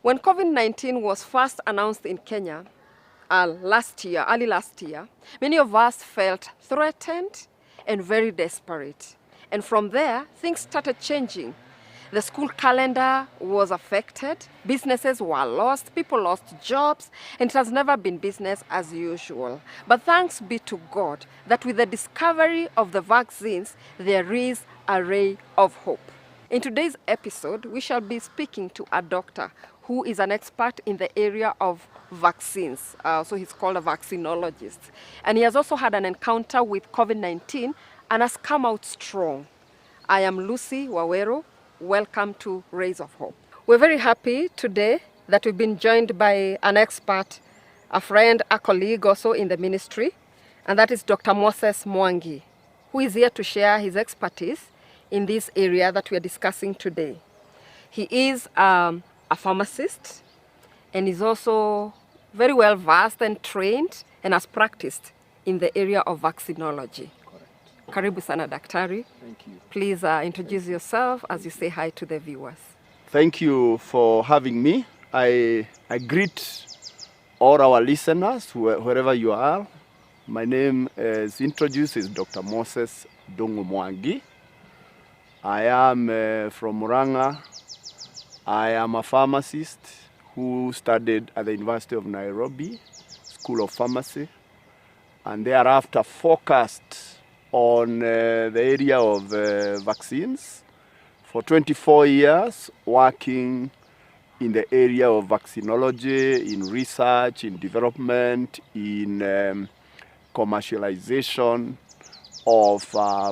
When COVID-19 was first announced in Kenya early last year, many of us felt threatened and very desperate. And from there, things started changing. The school calendar was affected, businesses were lost, people lost jobs, and it has never been business as usual. But thanks be to God that with the discovery of the vaccines, there is a ray of hope. In today's episode, we shall be speaking to a doctor who is an expert in the area of vaccines. So he's called a vaccinologist. And he has also had an encounter with COVID-19 and has come out strong. I am Lucy Wawero. Welcome to Rays of Hope. We're very happy today that we've been joined by an expert, a friend, a colleague also in the ministry, and that is Dr. Moses Mwangi, who is here to share his expertise in this area that we are discussing today. He is a pharmacist and is also very well versed and trained and has practiced in the area of vaccinology. Karibu sana daktari. Thank you. Please introduce yourself as you say hi to the viewers. Thank you for having me. I greet all our listeners wherever you are. My name is introduced is Dr. Moses Mwangi. I am from Murang'a. I am a pharmacist who studied at the University of Nairobi, School of Pharmacy, and thereafter focused on the area of vaccines for 24 years, working in the area of vaccinology, in research, in development, in commercialization of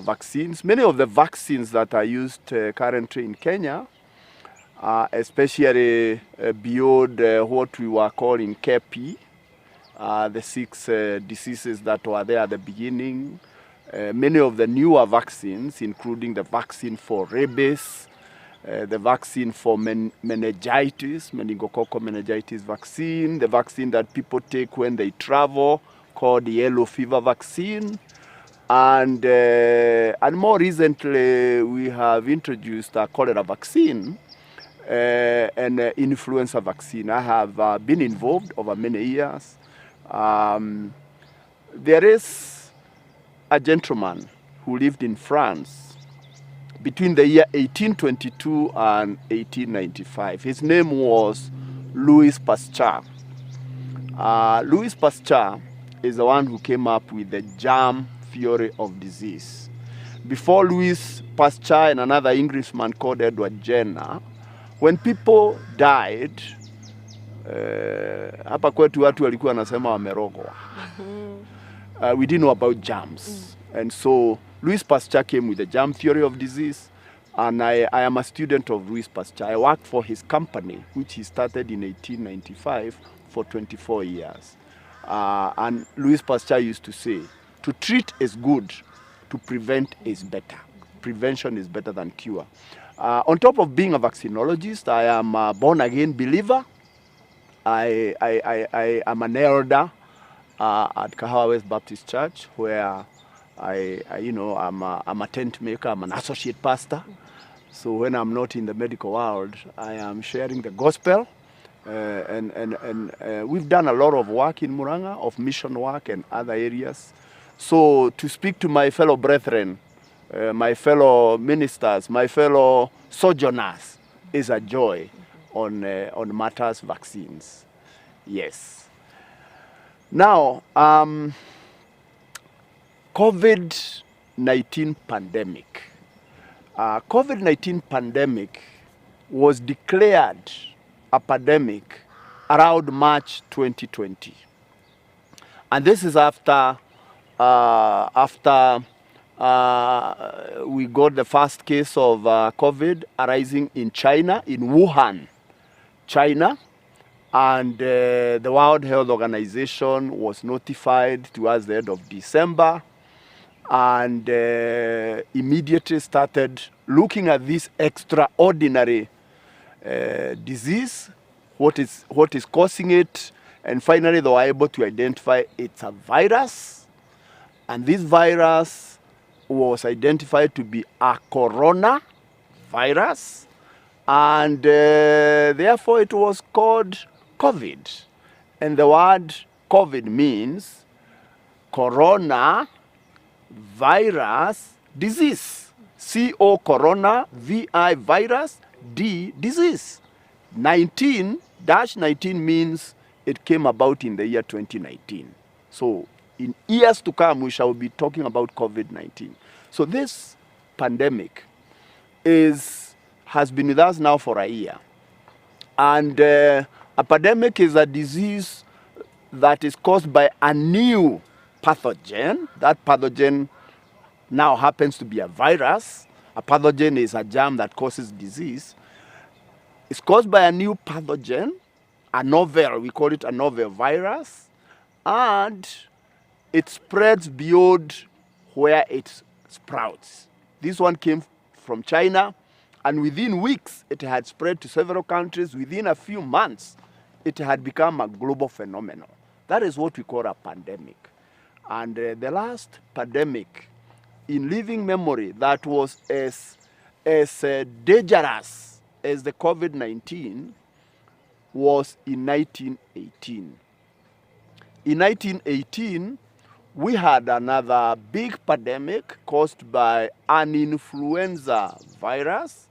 vaccines. Many of the vaccines that are used currently in Kenya, especially beyond what we were calling KEPI, the 6 diseases that were there at the beginning. Many of the newer vaccines, including the vaccine for rabies, the vaccine for meningitis, meningococcal meningitis vaccine, the vaccine that people take when they travel, called the yellow fever vaccine, and more recently we have introduced a cholera vaccine and influenza vaccine. I have been involved over many years. There is a gentleman who lived in France between the year 1822 and 1895. His name was Louis Pasteur. Louis Pasteur is the one who came up with the germ theory of disease. Before Louis Pasteur and another Englishman called Edward Jenner, when people died, hapa kwetu watu walikuwa wanasema wamerogwa. We didn't know about germs. And so Louis Pasteur came with the germ theory of disease, and I am a student of Louis Pasteur. I worked for his company, which he started in 1895 for 24 years. And Louis Pasteur used to say, to treat is good, to prevent is better. Prevention is better than cure. On top of being a vaccinologist, I am a born-again believer. I am an elder at Kahawa West Baptist Church, where I'm a tent maker. I'm an associate pastor. So when I'm not in the medical world, I am sharing the gospel. And we've done a lot of work in Murang'a, of mission work and other areas. So to speak to my fellow brethren, my fellow ministers, my fellow sojourners is a joy on matters vaccines. Yes. Now, COVID-19 pandemic. COVID-19 pandemic was declared a pandemic around March 2020. And this is after we got the first case of COVID arising in China, in Wuhan, China. And the World Health Organization was notified towards the end of December, and immediately started looking at this extraordinary disease, what is causing it, and finally they were able to identify it's a virus, and this virus was identified to be a coronavirus, And therefore it was called COVID. And the word COVID means corona virus disease. CO corona, VI virus, D disease. 19-19 means it came about in the year 2019. So in years to come, we shall be talking about COVID-19. So this pandemic has been with us now for a year. And a pandemic is a disease that is caused by a new pathogen. That pathogen now happens to be a virus. A pathogen is a germ that causes disease. It's caused by a new pathogen, a novel, we call it a novel virus, and it spreads beyond where it sprouts. This one came from China, and within weeks it had spread to several countries. Within a few months, it had become a global phenomenon. That is what we call a pandemic. And the last pandemic in living memory that was as dangerous as the COVID-19 was in 1918. In 1918, we had another big pandemic caused by an influenza virus.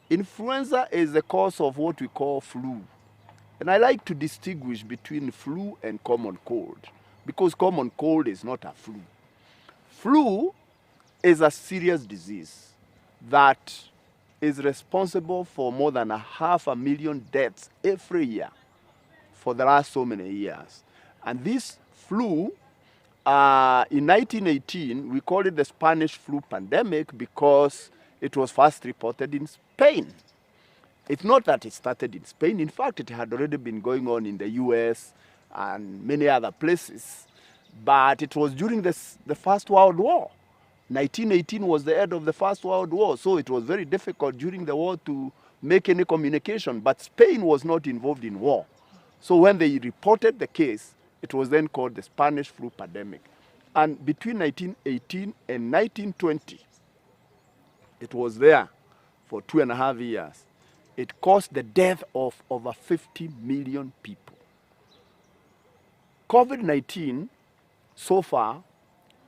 Influenza is the cause of what we call flu. And I like to distinguish between flu and common cold, because common cold is not a flu. Flu is a serious disease that is responsible for more than 500,000 deaths every year for the last so many years. And this flu, in 1918, we called it the Spanish flu pandemic because it was first reported in Spain. It's not that it started in Spain. In fact, it had already been going on in the US and many other places. But it was during the First World War. 1918 was the end of the First World War, so it was very difficult during the war to make any communication. But Spain was not involved in war. So when they reported the case, it was then called the Spanish flu pandemic. And between 1918 and 1920, it was there for 2.5 years. It caused the death of over 50 million people. COVID-19, so far,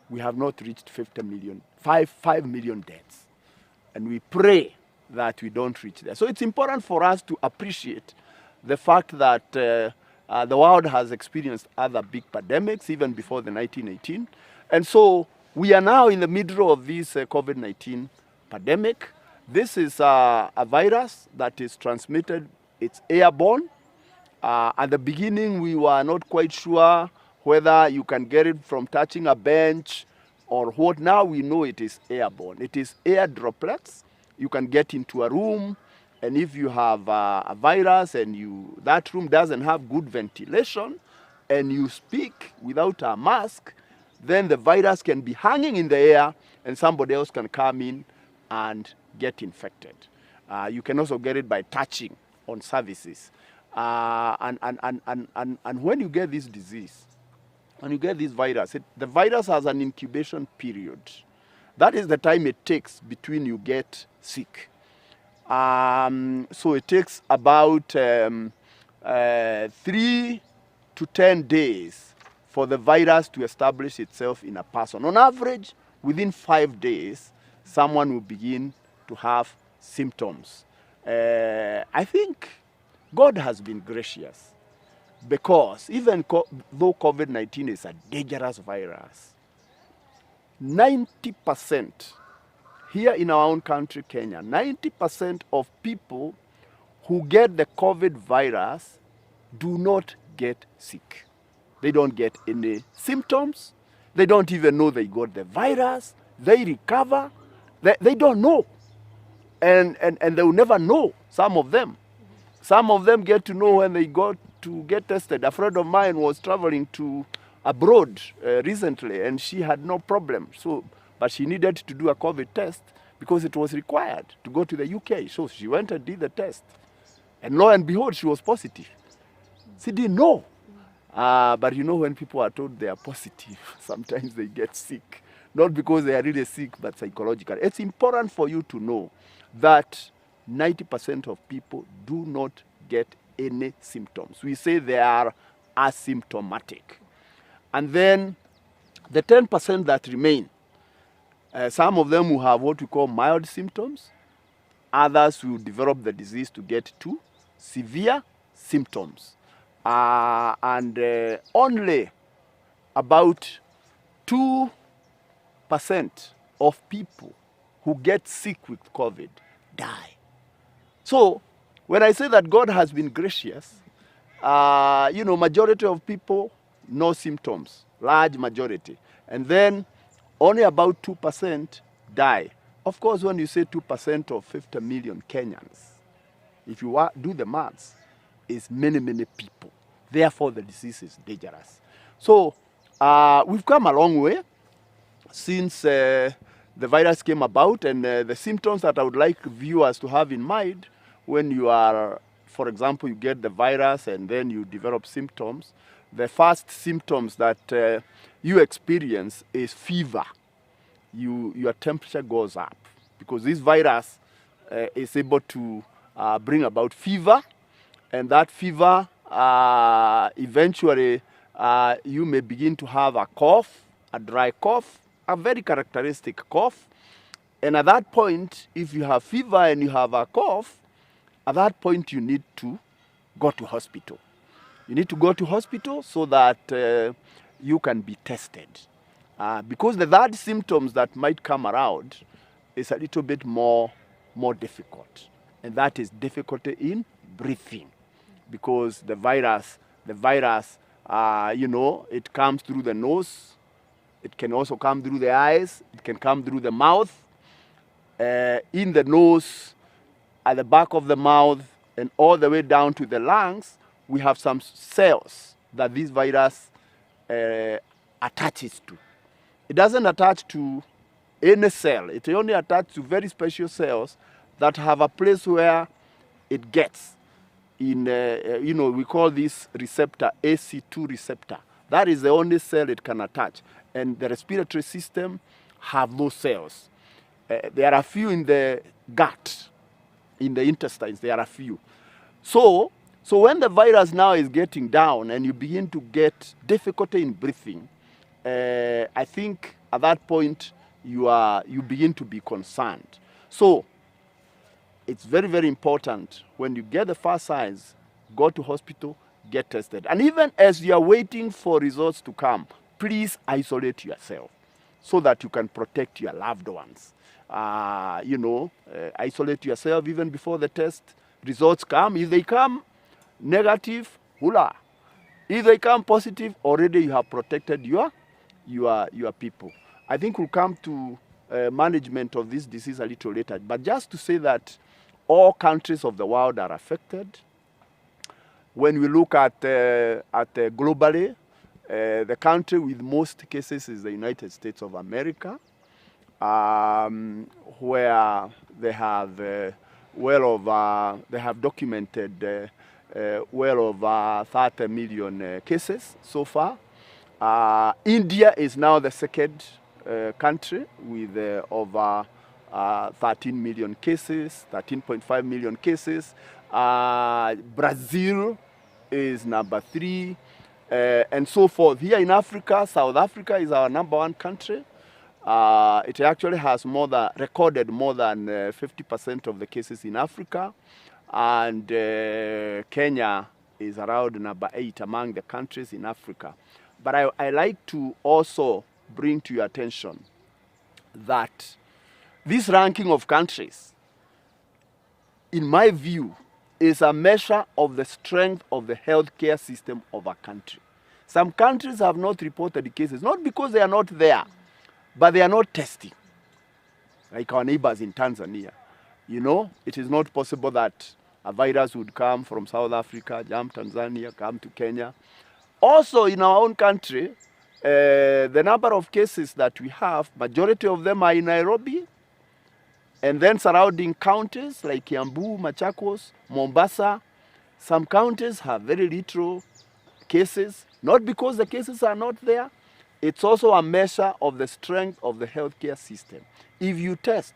we have not reached 5 million deaths. And we pray that we don't reach there. So it's important for us to appreciate the fact that the world has experienced other big pandemics even before the 1918. And so we are now in the middle of this COVID-19 pandemic. This is a virus that is transmitted. It's airborne. At the beginning, we were not quite sure whether you can get it from touching a bench or what. Now we know it is airborne. It is air droplets. You can get into a room, and if you have a virus and that room doesn't have good ventilation, and you speak without a mask, then the virus can be hanging in the air, and somebody else can come in and get infected. You can also get it by touching on surfaces. And when you get this disease, when you get this virus, the virus has an incubation period. That is the time it takes between you get sick. So it takes about 3 to 10 days for the virus to establish itself in a person. On average, within 5 days, someone will begin to have symptoms. I think God has been gracious, because even though COVID-19 is a dangerous virus, 90% here in our own country, Kenya, 90% of people who get the COVID virus do not get sick. They don't get any symptoms. They don't even know they got the virus. They recover. They don't know. And they will never know, some of them. Some of them get to know when they got to get tested. A friend of mine was traveling to abroad recently, and she had no problem. But she needed to do a COVID test because it was required to go to the UK. So she went and did the test. And lo and behold, she was positive. She didn't know. But you know, when people are told they are positive, sometimes they get sick. Not because they are really sick, but psychologically. It's important for you to know that 90% of people do not get any symptoms. We say they are asymptomatic. And then the 10% that remain, some of them will have what we call mild symptoms. Others will develop the disease to get to severe symptoms. And only about 2% of people who get sick with COVID die. So when I say that God has been gracious, majority of people, no symptoms, large majority. And then only about 2% die. Of course, when you say 2% of 50 million Kenyans, if you do the maths, it's many, many people. Therefore, the disease is dangerous. So we've come a long way since the virus came about, and the symptoms that I would like viewers to have in mind when you are, for example, you get the virus and then you develop symptoms, the first symptoms that you experience is fever. Your temperature goes up because this virus is able to bring about fever, and that fever eventually you may begin to have a cough, a dry cough, a very characteristic cough. And at that point, if you have fever and you have a cough, at that point you need to go to hospital. You need to go to hospital so that you can be tested. Because the third symptoms that might come around is a little bit more difficult. And that is difficulty in breathing. Because the virus, it comes through the nose. It can also come through the eyes. It can come through the mouth. In the nose, at the back of the mouth, and all the way down to the lungs, we have some cells that this virus attaches to. It doesn't attach to any cell. It only attaches to very special cells that have a place where it gets. We call this receptor AC2 receptor. That is the only cell it can attach. And the respiratory system have those cells. There are a few in the gut, in the intestines, there are a few. So when the virus now is getting down and you begin to get difficulty in breathing, I think at that point you begin to be concerned. So it's very, very important when you get the first signs, go to hospital, get tested. And even as you are waiting for results to come, please isolate yourself so that you can protect your loved ones. Isolate yourself even before the test results come. If they come negative, hula. If they come positive, already you have protected your people. I think we'll come to management of this disease a little later. But just to say that all countries of the world are affected. When we look at globally, the country with most cases is the United States of America, where they have documented well over 30 million cases so far. India is now the second country with over 13 million cases, 13.5 million cases. Brazil is number 3, and so forth. Here in Africa, South Africa is our number 1 country. It actually has recorded more than 50% of the cases in Africa. And Kenya is around number 8 among the countries in Africa. But I like to also bring to your attention that this ranking of countries, in my view, is a measure of the strength of the healthcare system of a country. Some countries have not reported cases, not because they are not there, but they are not testing, like our neighbors in Tanzania. It is not possible that a virus would come from South Africa, jump Tanzania, come to Kenya. Also, in our own country, the number of cases that we have, majority of them are in Nairobi, and then surrounding counties like Kiambu, Machakos, Mombasa. Some counties have very little cases, not because the cases are not there. It's also a measure of the strength of the healthcare system. If you test,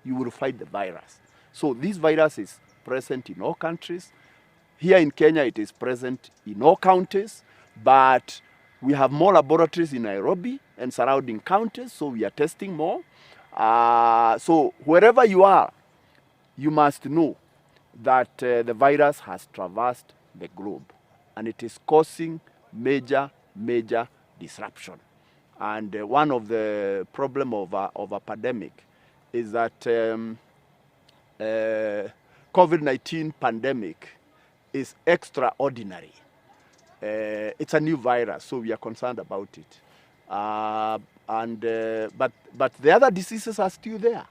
you will fight the virus. So this virus is present in all countries. Here in Kenya, it is present in all counties, but we have more laboratories in Nairobi and surrounding counties, so we are testing more. So wherever you are, you must know that the virus has traversed the globe and it is causing major disruption. And one of the problem of a pandemic is that COVID-19 pandemic is extraordinary. It's a new virus, so we are concerned about it. But the other diseases are still there.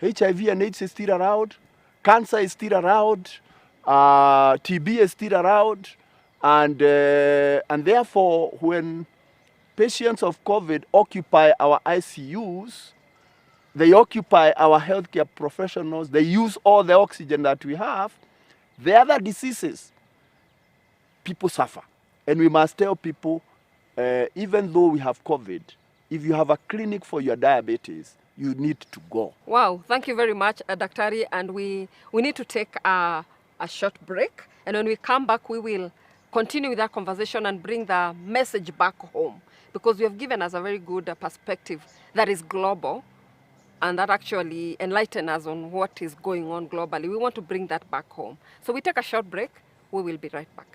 HIV and AIDS is still around. Cancer is still around. TB is still around. And therefore, when patients of COVID occupy our ICUs, they occupy our healthcare professionals, they use all the oxygen that we have, the other diseases, people suffer. And we must tell people, even though we have COVID, if you have a clinic for your diabetes, you need to go. Wow, thank you very much, Daktari. And we need to take a short break. And when we come back, we will continue with that conversation and bring the message back home. Because you have given us a very good perspective that is global and that actually enlightens us on what is going on globally. We want to bring that back home. So we take a short break. We will be right back.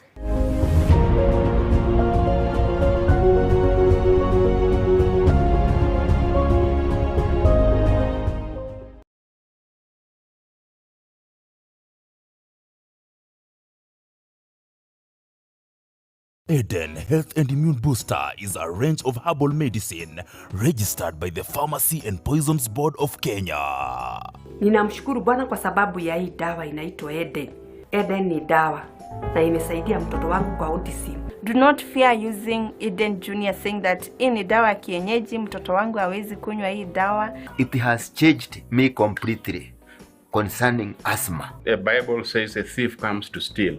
Eden Health and Immune Booster is a range of herbal medicine registered by the Pharmacy and Poisons Board of Kenya. Ninamshukuru Bwana kwa sababu ya hii dawa inaitwa Eden. Eden ni dawa na imesaidia mtoto wangu kwa autism. Do not fear using Eden Junior, saying that hii ni dawa kienyeji, mtoto wangu hawezi kunywa hii dawa. It has changed me completely concerning asthma. The Bible says a thief comes to steal,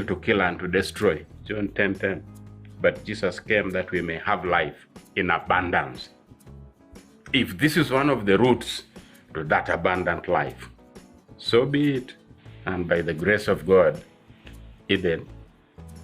to kill, and to destroy. John 10:10. But Jesus came that we may have life in abundance. If this is one of the routes to that abundant life, so be it. And by the grace of God, Eden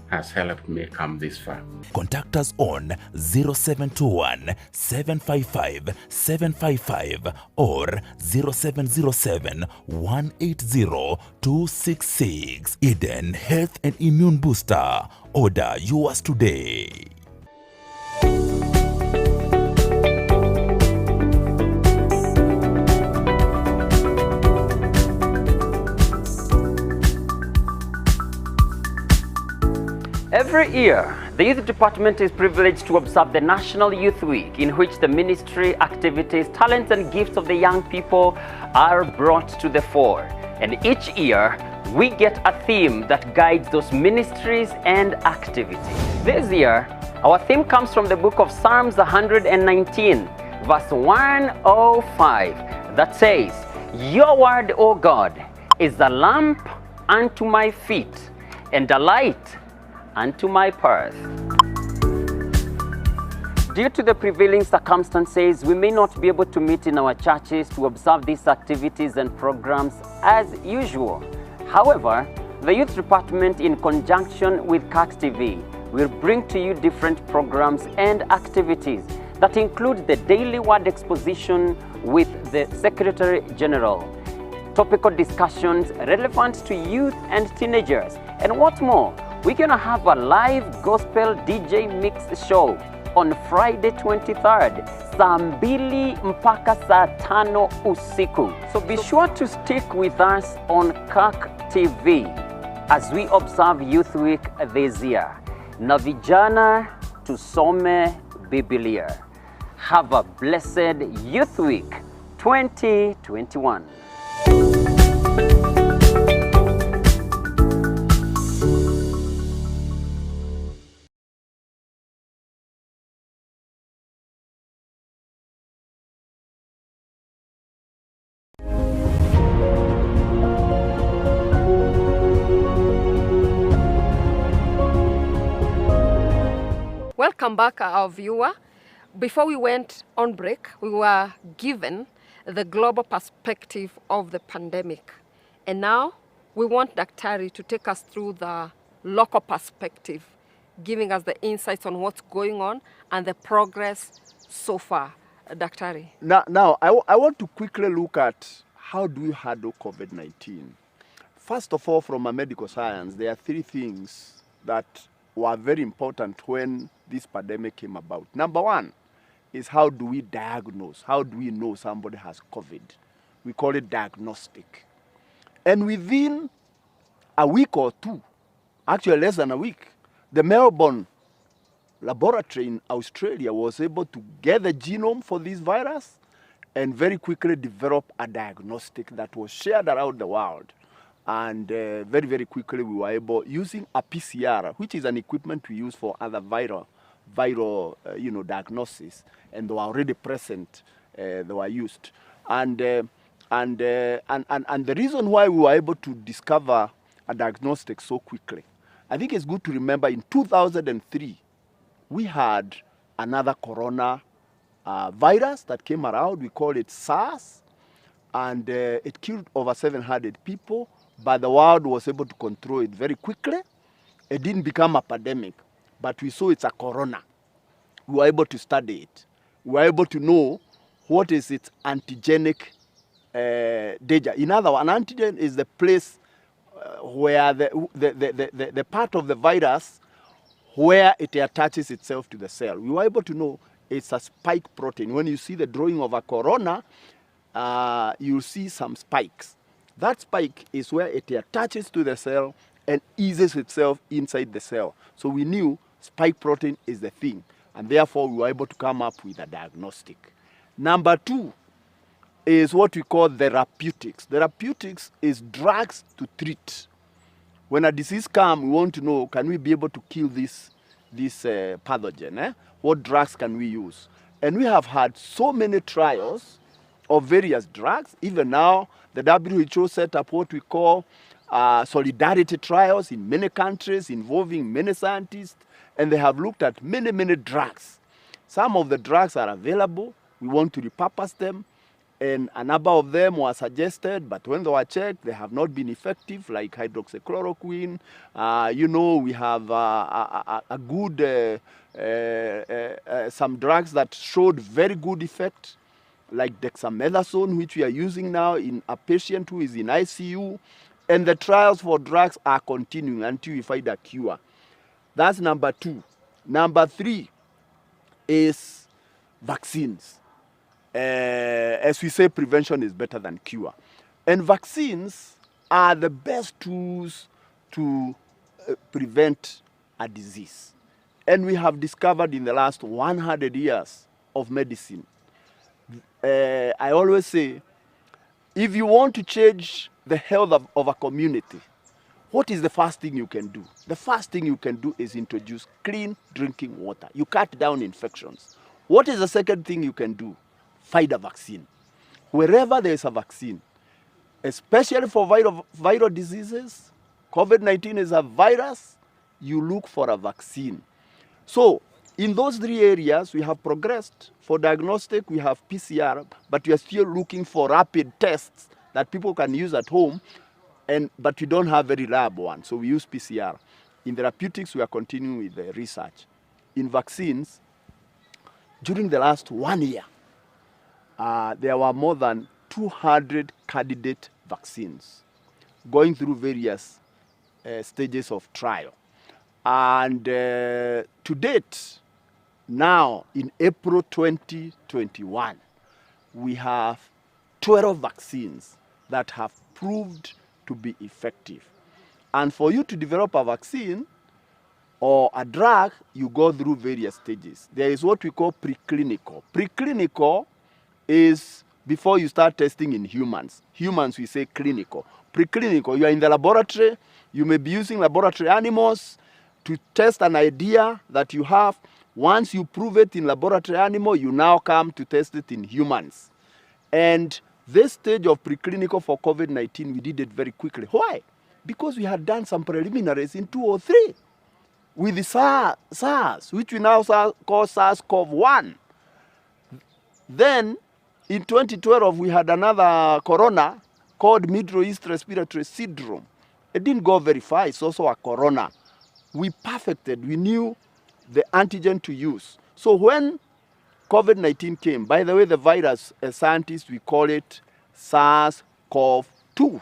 has helped me come this far. Contact us on 0721 755 755 or 0707 180 266. Eden Health and Immune Booster. Order yours today. Every year, the Youth Department is privileged to observe the National Youth Week, in which the ministry activities, talents and gifts of the young people are brought to the fore. And each year, we get a theme that guides those ministries and activities. This year, our theme comes from the book of Psalms 119, verse 105, that says, "Your word, O God, is a lamp unto my feet and a light unto my path." Due to the prevailing circumstances, we may not be able to meet in our churches to observe these activities and programs as usual. However, the Youth Department, in conjunction with CAX TV, will bring to you different programs and activities that include the daily word exposition with the Secretary General, topical discussions relevant to youth and teenagers, and what's more, we're gonna have a live gospel DJ mix show on Friday 23rd, saa 2 mpaka saa 5 usiku. So be sure to stick with us on CAC TV as we observe Youth Week this year. Na vijana tusome Biblia. Have a blessed Youth Week 2021. Welcome back, our viewer. Before we went on break, we were given the global perspective of the pandemic. And now we want Daktari to take us through the local perspective, giving us the insights on what's going on and the progress so far. Daktari. Now I want to quickly look at how do we handle COVID-19. First of all, from a medical science, there are three things that were very important when this pandemic came about. Number one is how do we diagnose? How do we know somebody has COVID? We call it diagnostic. And within a week or two, actually less than a week, the Melbourne laboratory in Australia was able to get the genome for this virus and very quickly develop a diagnostic that was shared around the world. And very, very quickly we were able, using a PCR, which is an equipment we use for other viral diagnosis, and they were already present, they were used. And the reason why we were able to discover a diagnostic so quickly, I think it's good to remember in 2003, we had another corona virus that came around. We call it SARS, and it killed over 700 people, but the world was able to control it very quickly. It didn't become a pandemic, but we saw it's a corona. We were able to study it. We were able to know what is its antigenic danger. In other words, an antigen is the place where the part of the virus where it attaches itself to the cell. We were able to know it's a spike protein. When you see the drawing of a corona, you'll see some spikes. That spike is where it attaches to the cell and eases itself inside the cell. So we knew spike protein is the thing, and therefore we were able to come up with a diagnostic. Number two is what we call therapeutics. Therapeutics is drugs to treat. When a disease comes, we want to know, can we be able to kill this pathogen? What drugs can we use? And we have had so many trials of various drugs. Even now, the WHO set up what we call solidarity trials in many countries involving many scientists, and they have looked at many, many drugs. Some of the drugs are available. We want to repurpose them, and a number of them were suggested, but when they were checked, they have not been effective, like hydroxychloroquine. We have a good, some drugs that showed very good effect, like dexamethasone, which we are using now in a patient who is in ICU. And the trials for drugs are continuing until we find a cure. That's number two. Number three is vaccines. As we say, prevention is better than cure. And vaccines are the best tools to prevent a disease. And we have discovered in the last 100 years of medicine, I always say, if you want to change the health of a community, what is the first thing you can do? The first thing you can do is introduce clean drinking water. You cut down infections. What is the second thing you can do? Find a vaccine. Wherever there is a vaccine, especially for viral diseases, COVID-19 is a virus, you look for a vaccine. So, in those three areas, we have progressed. For diagnostic, we have PCR, but we are still looking for rapid tests that people can use at home, but we don't have very reliable ones, so we use PCR. In therapeutics, we are continuing with the research. In vaccines, during the last 1 year, there were more than 200 candidate vaccines going through various stages of trial. And to date, now in April 2021, we have 12 vaccines that have proved to be effective. And for you to develop a vaccine or a drug, you go through various stages. There is what we call preclinical. Preclinical is before you start testing in humans. Humans, we say clinical. Preclinical, you are in the laboratory. You may be using laboratory animals to test an idea that you have. Once you prove it in laboratory animal, you now come to test it in humans. And this stage of preclinical for COVID-19, we did it very quickly. Why? Because we had done some preliminaries in 2003 with the SARS, which we now call SARS-CoV-1. Then In 2012, we had another corona called Middle East Respiratory Syndrome. It didn't go very far. It's also a corona. We perfected. We knew the antigen to use. So when COVID-19 came, by the way, the virus, as scientists, we call it SARS-CoV-2.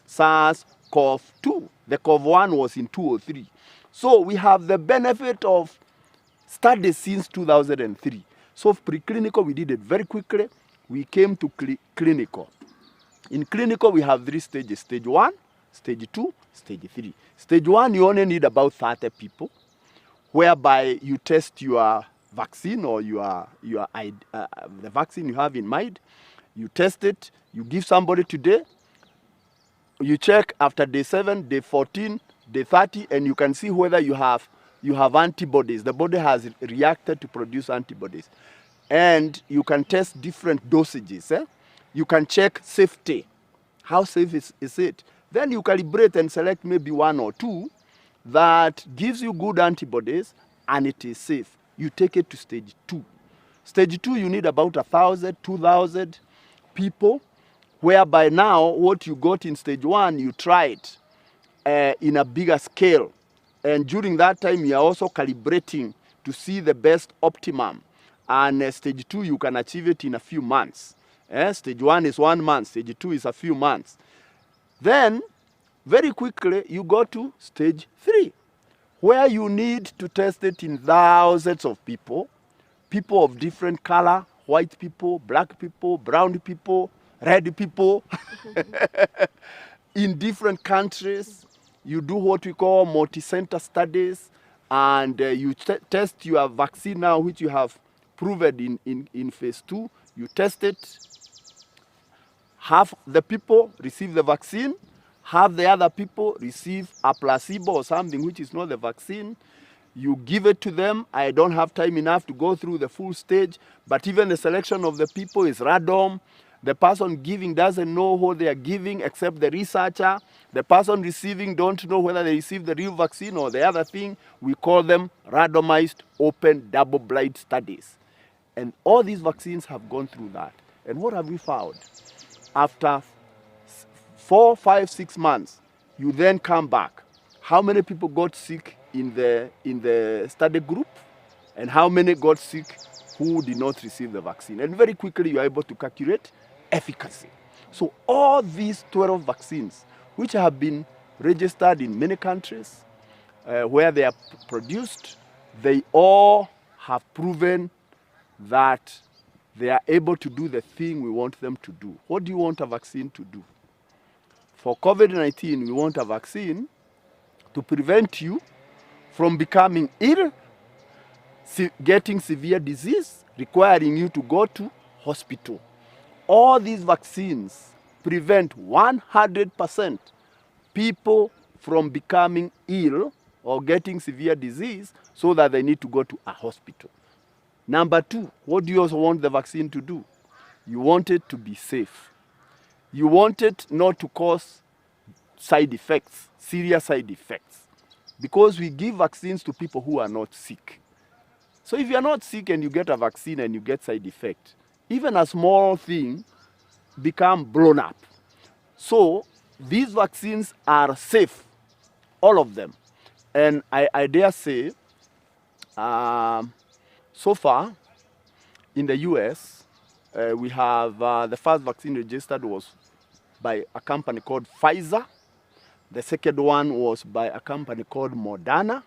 SARS-CoV-2. The CoV-1 was in 203. So we have the benefit of studies since 2003. So preclinical, we did it very quickly. We came to clinical. In clinical, we have 3 stages. Stage 1, stage 2, stage 3. Stage 1, you only need about 30 people, whereby you test your vaccine or the vaccine you have in mind. You test it, you give somebody today, you check after day 7, day 14, day 30, and you can see whether you have antibodies. The body has reacted to produce antibodies. And you can test different dosages. You can check safety. How safe is it? Then you calibrate and select maybe 1 or 2 that gives you good antibodies and it is safe. You take it to stage 2. Stage 2, you need about 1,000, 2,000 people, whereby now what you got in stage 1, you try it in a bigger scale. And during that time, you are also calibrating to see the best optimum. And stage 2, you can achieve it in a few months. Stage 1 is 1 month, stage 2 is a few months. Then, very quickly, you go to stage 3, where you need to test it in thousands of people of different color, white people, black people, brown people, red people, in different countries. You do what we call multi-center studies, and you test your vaccine now, which you have proven in phase 2. You test it. Half the people receive the vaccine. Half the other people receive a placebo or something which is not the vaccine. You give it to them. I don't have time enough to go through the full stage, but even the selection of the people is random. The person giving doesn't know what they are giving except the researcher. The person receiving don't know whether they received the real vaccine or the other thing. We call them randomized open double-blind studies. And all these vaccines have gone through that. And what have we found? After 4, 5, 6 months, you then come back. How many people got sick in the study group? And how many got sick who did not receive the vaccine? And very quickly, you are able to calculate efficacy. So all these 12 vaccines, which have been registered in many countries where they are produced, they all have proven that they are able to do the thing we want them to do. What do you want a vaccine to do? For COVID-19, we want a vaccine to prevent you from becoming ill, getting severe disease, requiring you to go to hospital. All these vaccines prevent 100% people from becoming ill or getting severe disease so that they need to go to a hospital. Number 2, what do you also want the vaccine to do? You want it to be safe. You want it not to cause side effects, serious side effects, because we give vaccines to people who are not sick. So if you are not sick and you get a vaccine and you get side effect, even a small thing become blown up. So these vaccines are safe, all of them. And I dare say, so far in the US, we have the first vaccine registered was by a company called Pfizer. The second one was by a company called Moderna.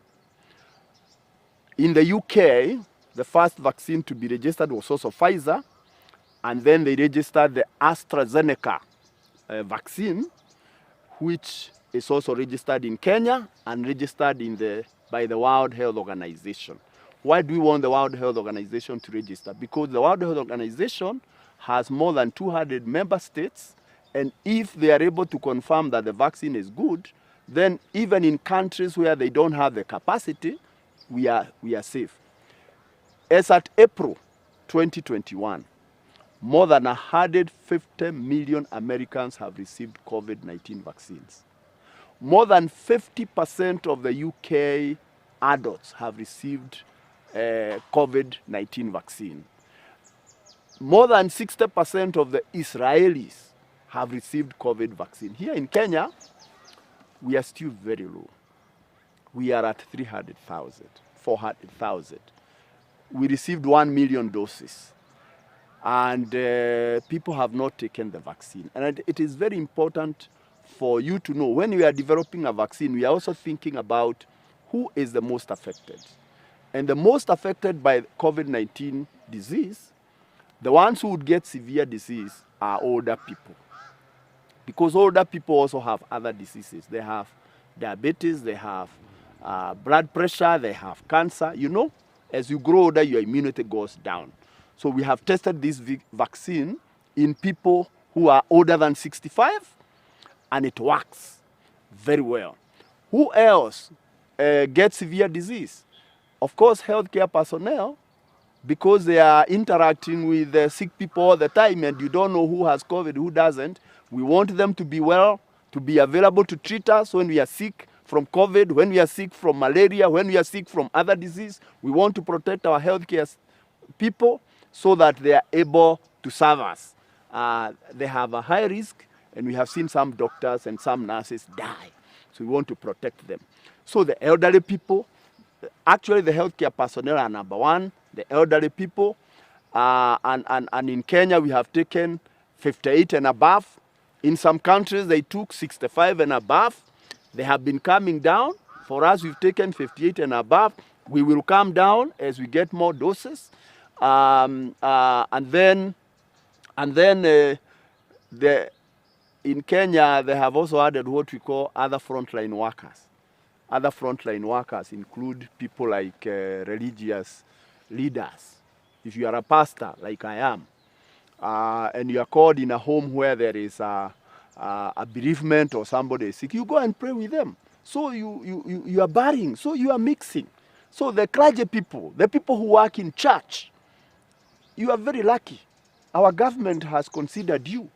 In the UK, the first vaccine to be registered was also Pfizer, and then they registered the AstraZeneca vaccine, which is also registered in Kenya and registered by the World Health Organization. Why do we want the World Health Organization to register? Because the World Health Organization has more than 200 member states, and if they are able to confirm that the vaccine is good, then even in countries where they don't have the capacity, we are safe. As at April 2021, more than 150 million Americans have received COVID-19 vaccines. More than 50% of the UK adults have received COVID-19 vaccine. more than 60% of the Israelis have received COVID vaccine. Here in Kenya, we are still very low. We are at 300,000, 400,000. We received 1 million doses. And people have not taken the vaccine. And it is very important for you to know, when we are developing a vaccine, we are also thinking about who is the most affected. And the most affected by COVID-19 disease, the ones who would get severe disease are older people. Because older people also have other diseases. They have diabetes, they have blood pressure, they have cancer. You know, as you grow older, your immunity goes down. So we have tested this vaccine in people who are older than 65, and it works very well. Who else gets severe disease? Of course, healthcare personnel, because they are interacting with sick people all the time, and you don't know who has COVID, who doesn't. We want them to be well, to be available to treat us when we are sick from COVID, when we are sick from malaria, when we are sick from other disease. We want to protect our healthcare people so that they are able to serve us. They have a high risk, and we have seen some doctors and some nurses die. So we want to protect them. So the elderly people, actually the healthcare personnel are number one, the elderly people. And in Kenya, we have taken 58 and above. In some countries, they took 65 and above. They have been coming down. For us, we've taken 58 and above. We will come down as we get more doses. And then in Kenya, they have also added what we call other frontline workers. Other frontline workers include people like religious leaders. If you are a pastor, like I am, and you are called in a home where there is a bereavement or somebody is sick, you go and pray with them. So you are burying, so you are mixing. So the clergy people, the people who work in church, you are very lucky. Our government has considered you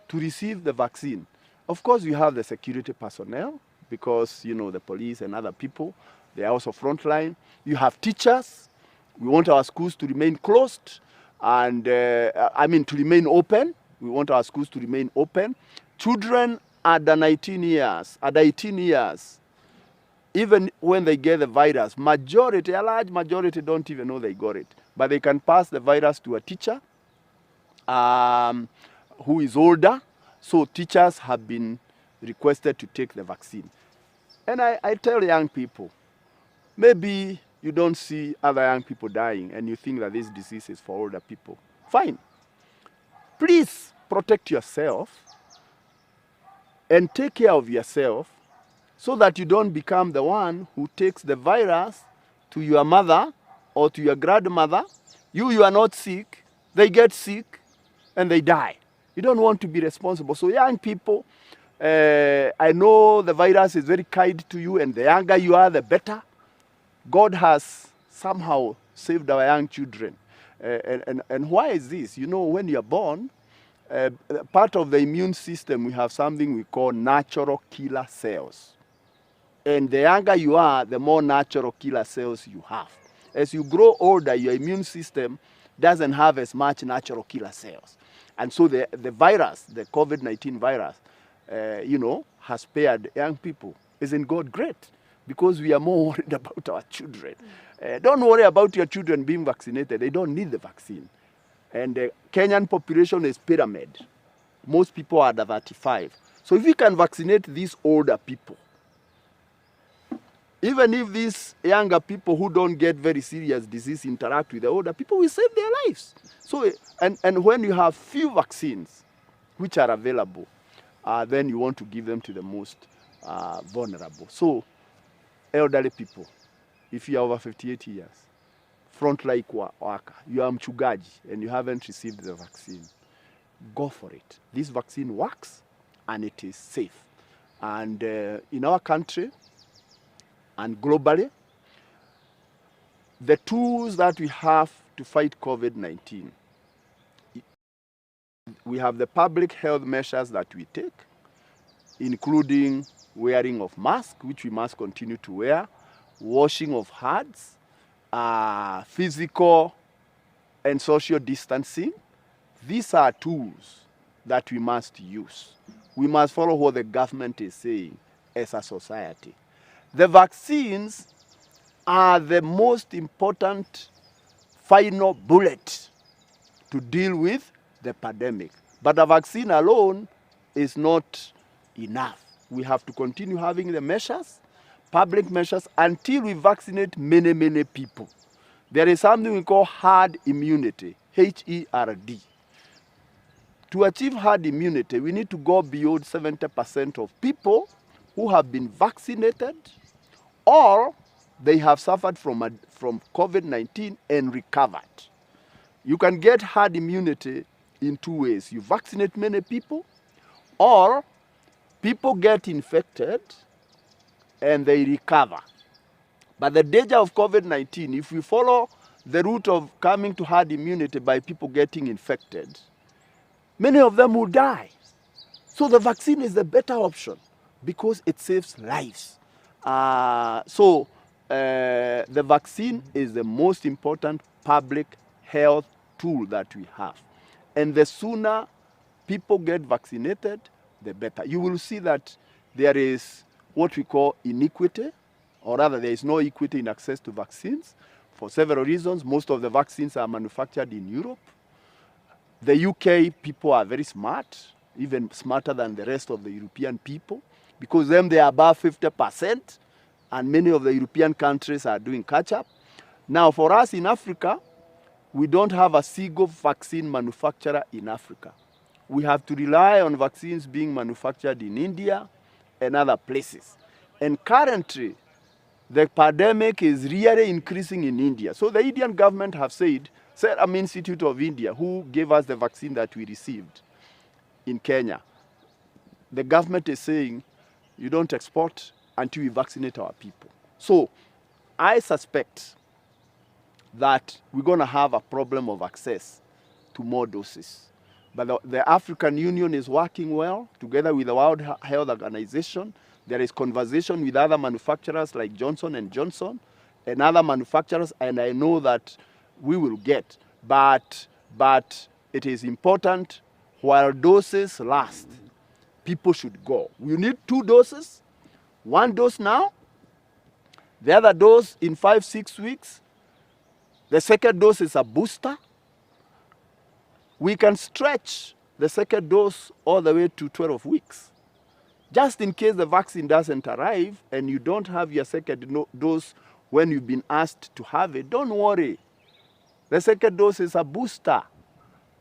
to receive the vaccine. Of course, you have the security personnel, because, you know, the police and other people, they are also frontline. You have teachers. We want our schools to remain closed and, to remain open. We want our schools to remain open. Children under 18 years, even when they get the virus, a large majority don't even know they got it. But they can pass the virus to a teacher who is older. So teachers have been requested to take the vaccine. And I tell young people, maybe you don't see other young people dying and you think that this disease is for older people. Fine. Please protect yourself and take care of yourself so that you don't become the one who takes the virus to your mother or to your grandmother. You are not sick, they get sick and they die. You don't want to be responsible. So young people, I know the virus is very kind to you, and the younger you are, the better. God has somehow saved our young children. And why is this? You know, when you're born, part of the immune system, we have something we call natural killer cells. And the younger you are, the more natural killer cells you have. As you grow older, your immune system doesn't have as much natural killer cells. And so the virus, the COVID-19 virus, has spared young people. Isn't God great? Because we are more worried about our children. Don't worry about your children being vaccinated. They don't need the vaccine. And the Kenyan population is pyramid. Most people are under 35. So if we can vaccinate these older people, even if these younger people who don't get very serious disease interact with the older people, we save their lives. So, and when you have few vaccines which are available, then you want to give them to the most vulnerable. So, elderly people, if you are over 58 years, frontline worker, you are mchungaji and you haven't received the vaccine, go for it. This vaccine works and it is safe. And in our country and globally, the tools that we have to fight COVID-19, we have the public health measures that we take, including wearing of masks, which we must continue to wear, washing of hands, physical and social distancing, these are tools that we must use. We must follow what the government is saying as a society. The vaccines are the most important final bullet to deal with the pandemic. But a vaccine alone is not enough. We have to continue having the measures, public measures, until we vaccinate many, many people. There is something we call herd immunity, H-E-R-D. To achieve herd immunity, we need to go beyond 70% of people who have been vaccinated or they have suffered from COVID-19 and recovered. You can get herd immunity in two ways. You vaccinate many people, or people get infected and they recover. But the danger of COVID-19, if we follow the route of coming to herd immunity by people getting infected, many of them will die. So the vaccine is the better option because it saves lives. The vaccine is the most important public health tool that we have. And the sooner people get vaccinated, the better. You will see that there is what we call inequity, or rather there is no equity in access to vaccines for several reasons. Most of the vaccines are manufactured in Europe. The UK people are very smart, even smarter than the rest of the European people, because them they are above 50%, and many of the European countries are doing catch-up. Now for us in Africa, we don't have a single vaccine manufacturer in Africa. We have to rely on vaccines being manufactured in India and other places. And currently, the pandemic is really increasing in India. So the Indian government have said, Serum Institute of India, who gave us the vaccine that we received in Kenya, the government is saying, you don't export until we vaccinate our people. So I suspect that we're going to have a problem of access to more doses. But the African Union is working well together with the World Health Organization. There is conversation with other manufacturers like Johnson & Johnson and other manufacturers, and I know that we will get. But it is important, while doses last, people should go. We need 2 doses, 1 dose now, the other dose in 5-6 weeks. The second dose is a booster. We can stretch the second dose all the way to 12 weeks. Just in case the vaccine doesn't arrive and you don't have your second dose when you've been asked to have it, don't worry. The second dose is a booster.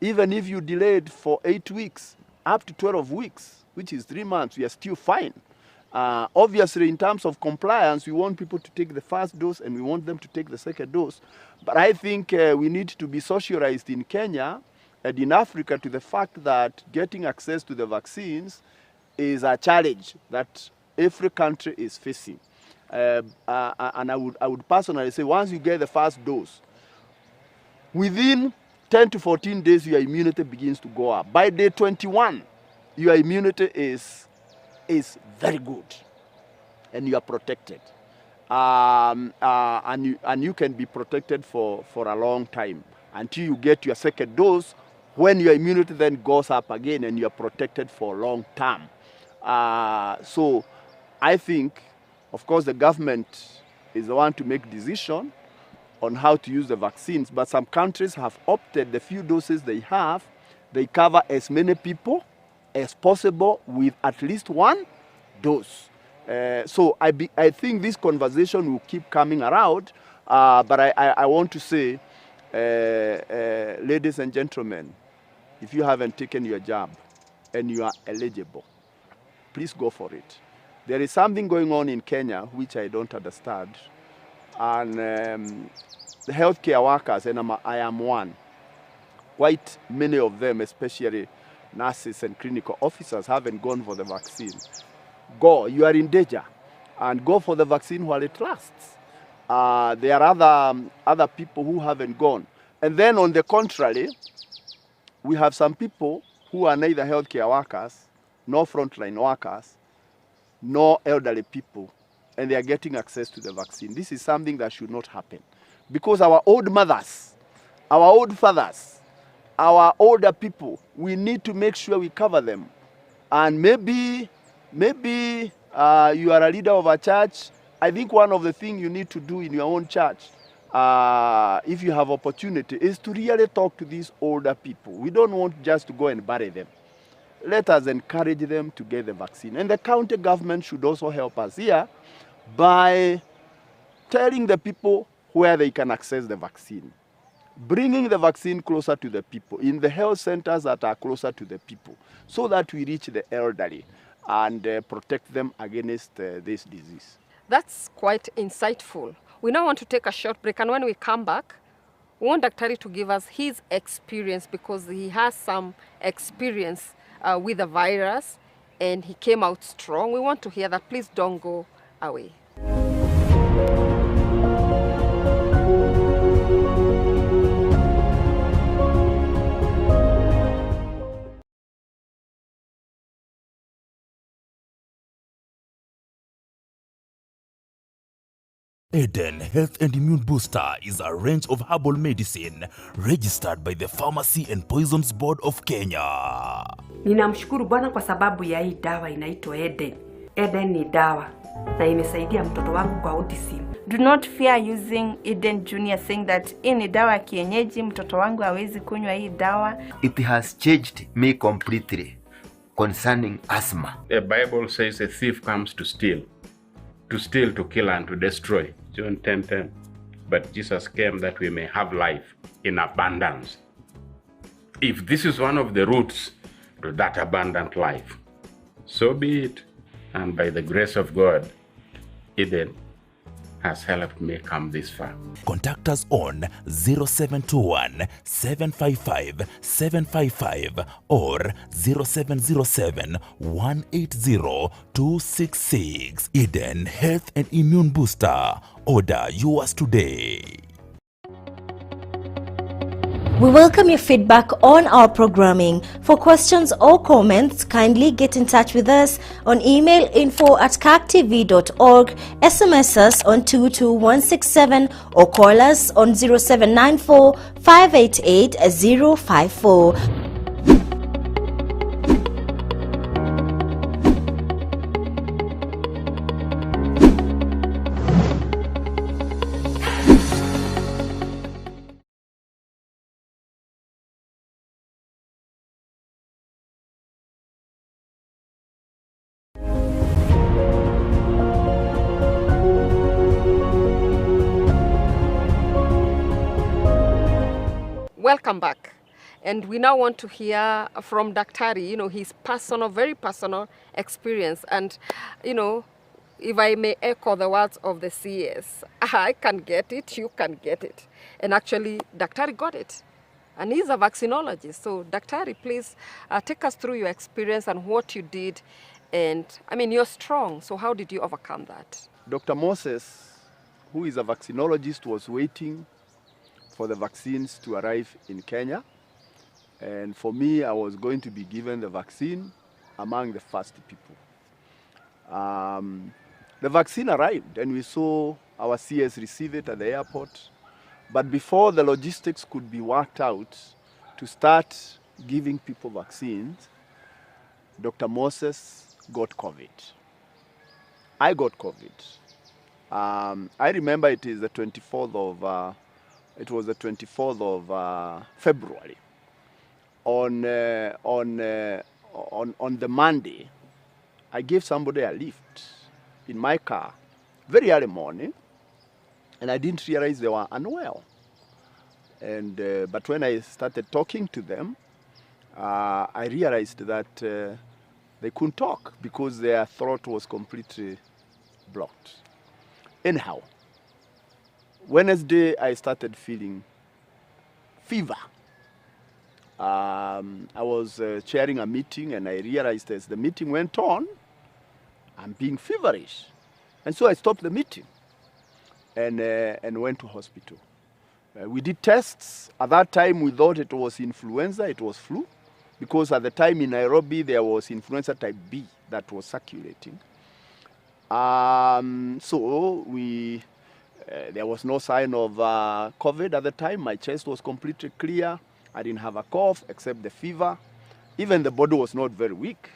Even if you delayed for 8 weeks, up to 12 weeks, which is 3 months, we are still fine. Obviously, in terms of compliance, we want people to take the first dose and we want them to take the second dose. But I think we need to be socialized in Kenya and in Africa to the fact that getting access to the vaccines is a challenge that every country is facing. And I would personally say, once you get the first dose, within 10 to 14 days, your immunity begins to go up. By day 21, your immunity is very good, and you are protected. And you can be protected for a long time until you get your second dose, when your immunity then goes up again and you are protected for a long term. So I think, of course, the government is the one to make decision on how to use the vaccines, but some countries have opted, the few doses they have, they cover as many people as possible with at least 1 dose. So I think this conversation will keep coming around, but I want to say, ladies and gentlemen, if you haven't taken your jab and you are eligible, please go for it. There is something going on in Kenya which I don't understand, and the healthcare workers, and I am one, quite many of them, especially nurses and clinical officers, haven't gone for the vaccine. Go, you are in danger, and go for the vaccine while it lasts. There are other people who haven't gone. And then on the contrary, we have some people who are neither healthcare workers, nor frontline workers, nor elderly people, and they are getting access to the vaccine. This is something that should not happen, because our old mothers, our old fathers, our older people, we need to make sure we cover them. And maybe you are a leader of a church. I think one of the things you need to do in your own church, if you have opportunity, is to really talk to these older people. We don't want just to go and bury them. Let us encourage them to get the vaccine. And the county government should also help us here by telling the people where they can access the vaccine. Bringing the vaccine closer to the people, in the health centers that are closer to the people, so that we reach the elderly and protect them against this disease. That's quite insightful. We now want to take a short break, and when we come back, we want Daktari to give us his experience, because he has some experience with the virus and he came out strong. We want to hear that. Please don't go away. Eden Health and Immune Booster is a range of herbal medicine registered by the Pharmacy and Poisons Board of Kenya. Ninamshukuru Bwana kwa sababu ya hii dawa inaitwa Eden. Eden ni dawa na imesaidia mtoto wangu kwa autism. Do not fear using Eden Junior, saying that hii ni dawa ya kienyeji, mtoto wangu hawezi kunywa hii dawa. It has changed me completely concerning asthma. The Bible says a thief comes to steal, to kill, and to destroy. John 10:10. But Jesus came that we may have life in abundance. If this is one of the routes to that abundant life, so be it. And by the grace of God, Eden has helped me come this far. Contact us on 0721 755 755 or 0707 180 266. Eden Health and Immune Booster. Order yours today. We welcome your feedback on our programming. For questions or comments, kindly get in touch with us on email info@kaktv.org, SMS us on 22167 or call us on 0794 588 054. Welcome back. And we now want to hear from Daktari, his personal, very personal experience. And, if I may echo the words of the CS, I can get it, you can get it. And actually, Daktari got it. And he's a vaccinologist. So, Daktari, please take us through your experience and what you did. And, you're strong. So how did you overcome that? Dr. Moses, who is a vaccinologist, was waiting for the vaccines to arrive in Kenya. And for me, I was going to be given the vaccine among the first people. The vaccine arrived and we saw our CS receive it at the airport. But before the logistics could be worked out to start giving people vaccines, Dr. Moses got COVID. I got COVID. I remember it is the 24th of it was the 24th of February. On the Monday, I gave somebody a lift in my car very early morning, and I didn't realize they were unwell. And but when I started talking to them, I realized that they couldn't talk because their throat was completely blocked. Anyhow, Wednesday, I started feeling fever. I was chairing a meeting and I realized as the meeting went on, I'm being feverish. And so I stopped the meeting and went to hospital. We did tests. At that time, we thought it was influenza, it was flu, because at the time in Nairobi, there was influenza type B that was circulating. So we... there was no sign of COVID at the time. My chest was completely clear. I didn't have a cough except the fever. Even the body was not very weak.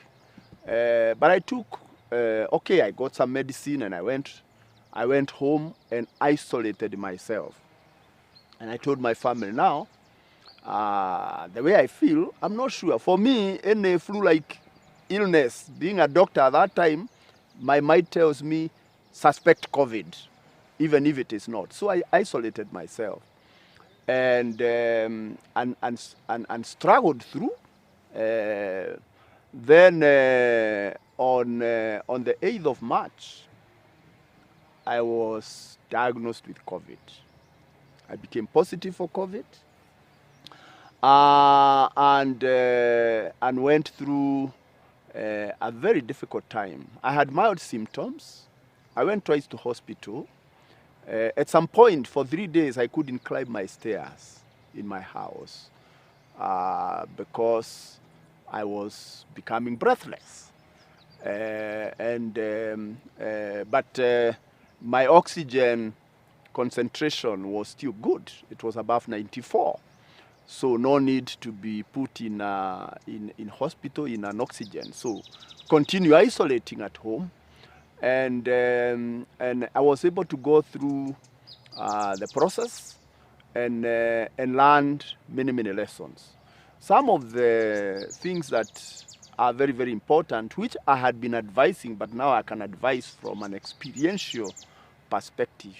But I took, okay, I got some medicine and I went home and isolated myself. And I told my family, now, the way I feel, I'm not sure. For me, any flu-like illness, being a doctor at that time, my mind tells me, suspect COVID, even if it is not. So I isolated myself and struggled through. Then on the 8th of March, I was diagnosed with COVID. I became positive for COVID and went through a very difficult time. I had mild symptoms. I went twice to hospital. At some point, for 3 days, I couldn't climb my stairs in my house because I was becoming breathless. But my oxygen concentration was still good. It was above 94. So no need to be put in hospital in an oxygen. So continue isolating at home. And I was able to go through the process and learned many, many lessons. Some of the things that are very, very important, which I had been advising, but now I can advise from an experiential perspective.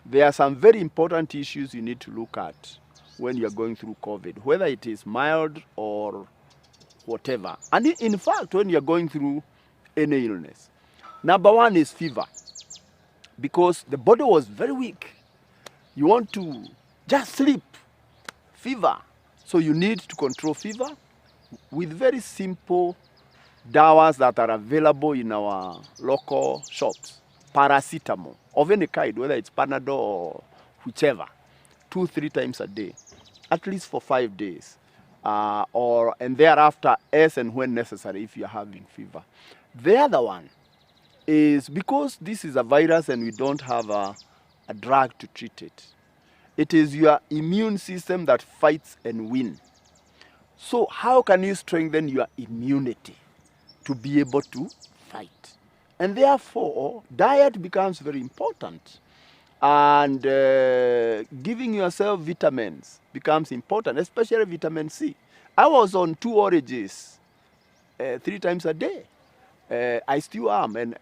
There are some very important issues you need to look at when you're going through COVID, whether it is mild or whatever. And in fact, when you're going through any illness, number one is fever, because the body was very weak. You want to just sleep, fever. So you need to control fever with very simple dawas that are available in our local shops. Paracetamol of any kind, whether it's Panadol or whichever, 2-3 times a day, at least for 5 days, and thereafter as and when necessary if you're having fever. The other one is, because this is a virus and we don't have a drug to treat it, it is your immune system that fights and wins. So how can you strengthen your immunity to be able to fight? And therefore, diet becomes very important. And giving yourself vitamins becomes important, especially vitamin C. I was on 2 oranges 3 times a day. I still am, and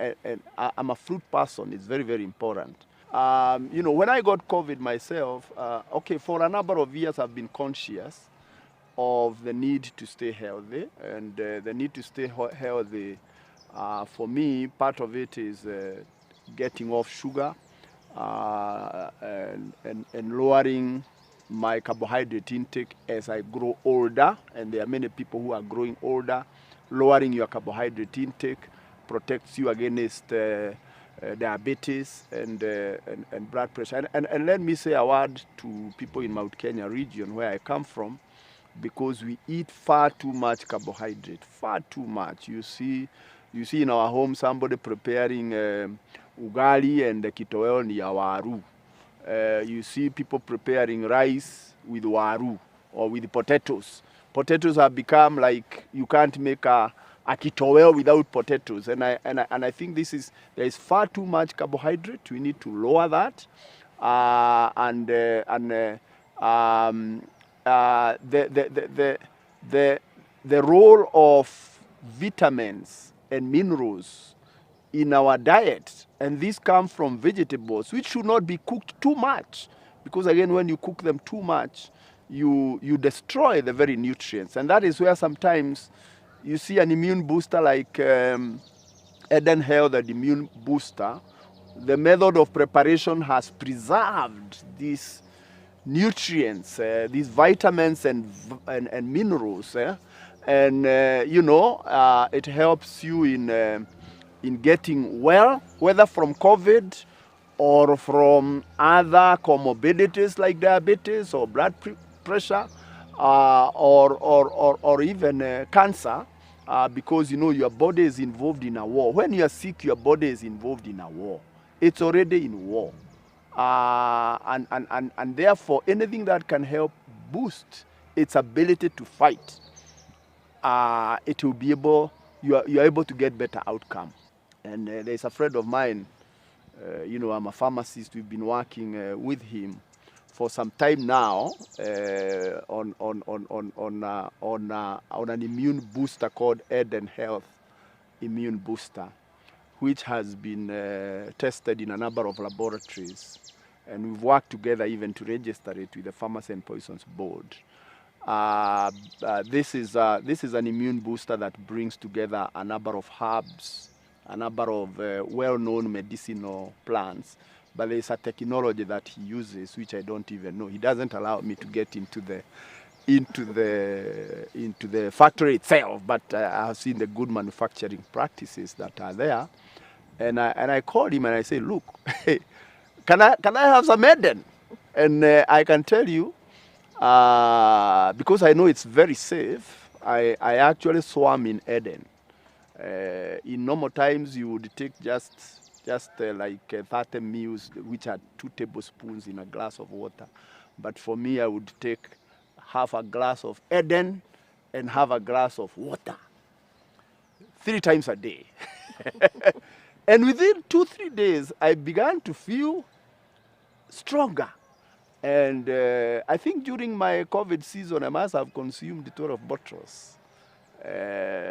I'm a fruit person. It's very, very important. You know, when I got COVID myself, okay, for a number of years I've been conscious of the need to stay healthy, and the need to stay healthy. For me, part of it is getting off sugar and lowering my carbohydrate intake as I grow older, and there are many people who are growing older. Lowering your carbohydrate intake protects you against diabetes and blood pressure. And let me say a word to people in Mount Kenya region, where I come from, because we eat far too much carbohydrate, far too much. You see in our home somebody preparing ugali and the kitoweo ni ya waru. You see people preparing rice with waru or with potatoes. Potatoes have become like, you can't make a kitoweo without potatoes. And I think there is far too much carbohydrate. We need to lower that. The role of vitamins and minerals in our diet, and these come from vegetables, which should not be cooked too much, because again, when you cook them too much, you destroy the very nutrients. And that is where sometimes you see an immune booster like Eden Health, the immune booster. The method of preparation has preserved these nutrients, these vitamins and minerals, and it helps you in getting well, whether from COVID or from other comorbidities like diabetes or blood pressure, or even cancer, because your body is involved in a war. When you are sick, your body is involved in a war. It's already in war. And therefore, anything that can help boost its ability to fight, it will be able, you are able to get better outcome. And there's a friend of mine, you know, I'm a pharmacist. We've been working with him for some time now on an immune booster called Eden Health Immune Booster, which has been tested in a number of laboratories. And we've worked together even to register it with the Pharmacy and Poisons Board. This is an immune booster that brings together a number of herbs, a number of well-known medicinal plants, but there's a technology that he uses which I don't even know. He doesn't allow me to get into the factory itself, but I have seen the good manufacturing practices that are there. And I called him and I said, look, can I have some Eden? And I can tell you, because I know it's very safe, I actually swam in Eden. In normal times, you would take just like 30 mils, which are 2 tablespoons in a glass of water. But for me, I would take half a glass of Eden and half a glass of water 3 times a day. And within 2-3 days, I began to feel stronger. And I think during my COVID season, I must have consumed 12 bottles,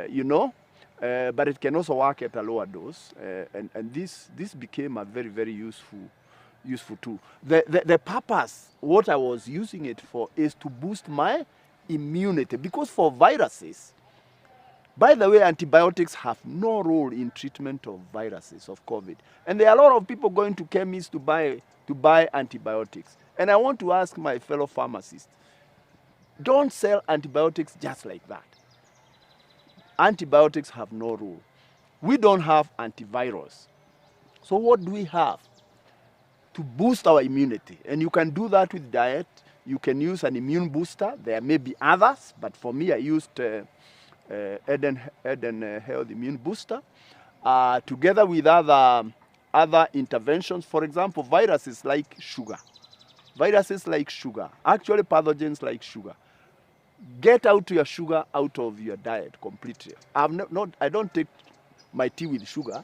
you know. But it can also work at a lower dose, and this became a very, very useful tool. The purpose, what I was using it for, is to boost my immunity, because for viruses, by the way, antibiotics have no role in treatment of viruses of COVID, and there are a lot of people going to chemists to buy antibiotics. And I want to ask my fellow pharmacists, don't sell antibiotics just like that. Antibiotics have no role. We don't have antivirals. So what do we have to boost our immunity? And you can do that with diet. You can use an immune booster. There may be others, but for me, I used Eden Health Immune Booster together with other interventions. For example, viruses like sugar. Viruses like sugar, actually pathogens like sugar. Get out your sugar out of your diet completely. I don't take my tea with sugar,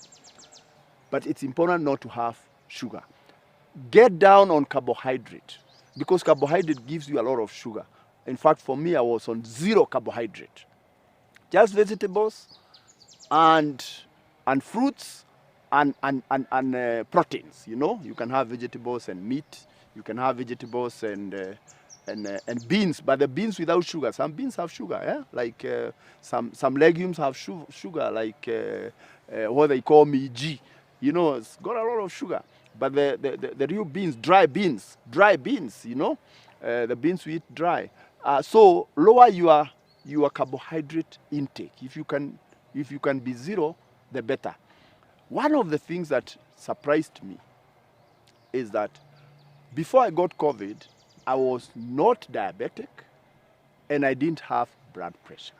but it's important not to have sugar. Get down on carbohydrate, because carbohydrate gives you a lot of sugar. In fact, for me, I was on 0 carbohydrate. Just vegetables and fruits and proteins. You know, you can have vegetables and meat. You can have vegetables and beans, but the beans without sugar. Some beans have sugar, yeah? Like some legumes have sugar, like what they call meiji. You know, it's got a lot of sugar. But the real beans, dry beans, you know, the beans we eat dry. So lower your carbohydrate intake. If you can be 0, the better. One of the things that surprised me is that before I got COVID, I was not diabetic and I didn't have blood pressure.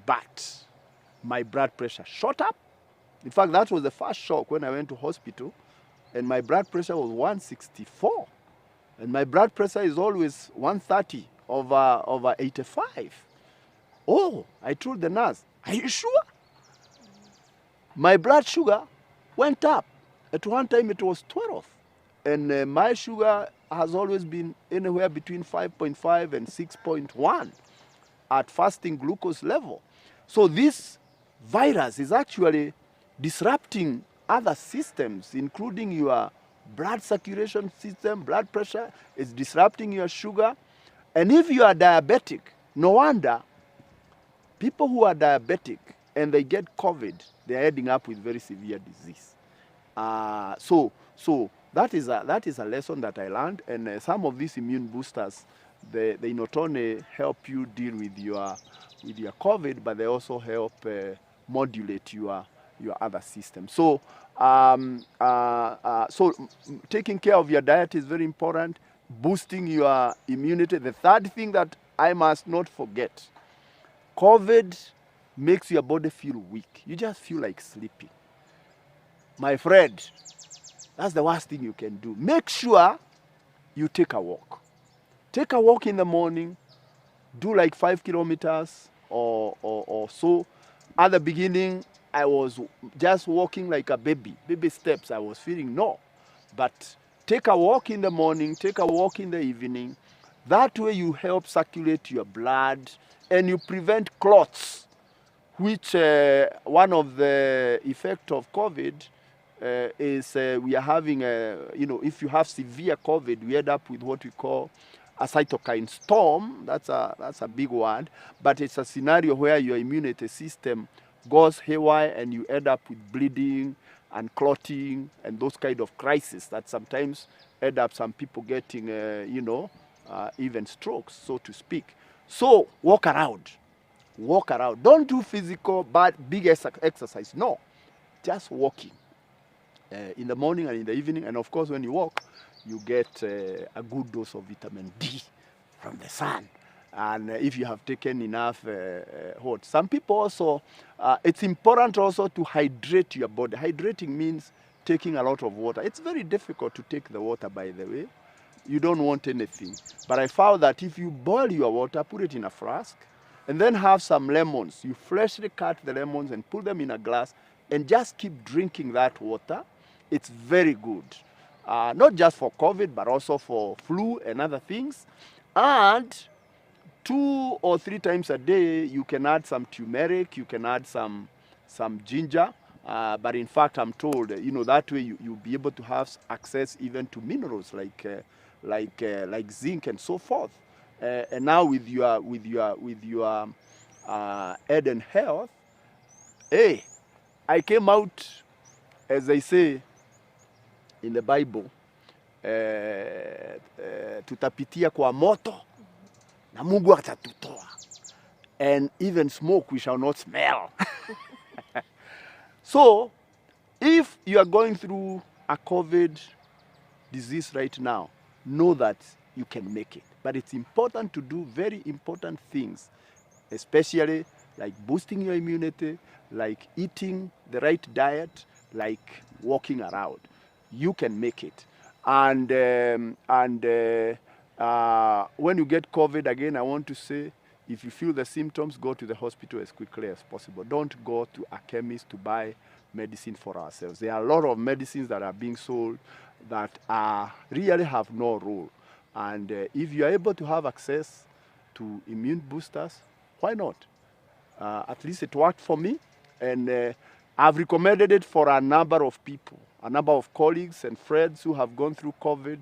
But my blood pressure shot up. In fact, that was the first shock when I went to hospital, and my blood pressure was 164. And my blood pressure is always 130 over 85. Oh, I told the nurse, are you sure? My blood sugar went up. At one time it was 12. And my sugar has always been anywhere between 5.5 and 6.1 at fasting glucose level. So this virus is actually disrupting other systems, including your blood circulation system, blood pressure. It's disrupting your sugar. And if you are diabetic, no wonder people who are diabetic and they get COVID, they're ending up with very severe disease. So that is a lesson that I learned, and some of these immune boosters, they not only help you deal with your COVID, but they also help modulate your other system. So taking care of your diet is very important. Boosting your immunity. The third thing that I must not forget, COVID makes your body feel weak. You just feel like sleeping. My friend, that's the worst thing you can do. Make sure you take a walk. Take a walk in the morning, do like 5 kilometers or so. At the beginning, I was just walking like a baby steps. I was feeling no, but take a walk in the morning, take a walk in the evening. That way you help circulate your blood and you prevent clots, which one of the effect of COVID is we are having, if you have severe COVID, we end up with what we call a cytokine storm. That's a big word, but it's a scenario where your immunity system goes haywire and you end up with bleeding and clotting and those kind of crises that sometimes end up some people getting, even strokes, so to speak. So walk around. Walk around. Don't do physical, but big exercise. No, just walking in the morning and in the evening. And of course, when you walk, you get a good dose of vitamin D from the sun. And if you have taken enough hot. Some people also, it's important also to hydrate your body. Hydrating means taking a lot of water. It's very difficult to take the water, by the way. You don't want anything. But I found that if you boil your water, put it in a flask, and then have some lemons. You freshly cut the lemons and put them in a glass and just keep drinking that water. It's very good. Not just for COVID, but also for flu and other things. And 2 or 3 times a day, you can add some turmeric, you can add some ginger. But in fact, I'm told, that way you'll be able to have access even to minerals like zinc and so forth. And now with your Eden Health, hey, I came out, as they say in the Bible, tutapitia kwa moto na Mungu atatutoa, and even smoke we shall not smell. So, if you are going through a COVID disease right now, know that you can make it. But it's important to do very important things, especially like boosting your immunity, like eating the right diet, like walking around. You can make it. And when you get COVID, again, I want to say, if you feel the symptoms, go to the hospital as quickly as possible. Don't go to a chemist to buy medicine for ourselves. There are a lot of medicines that are being sold that really have no role. And if you are able to have access to immune boosters, why not? At least it worked for me. And I've recommended it for a number of people, a number of colleagues and friends who have gone through COVID.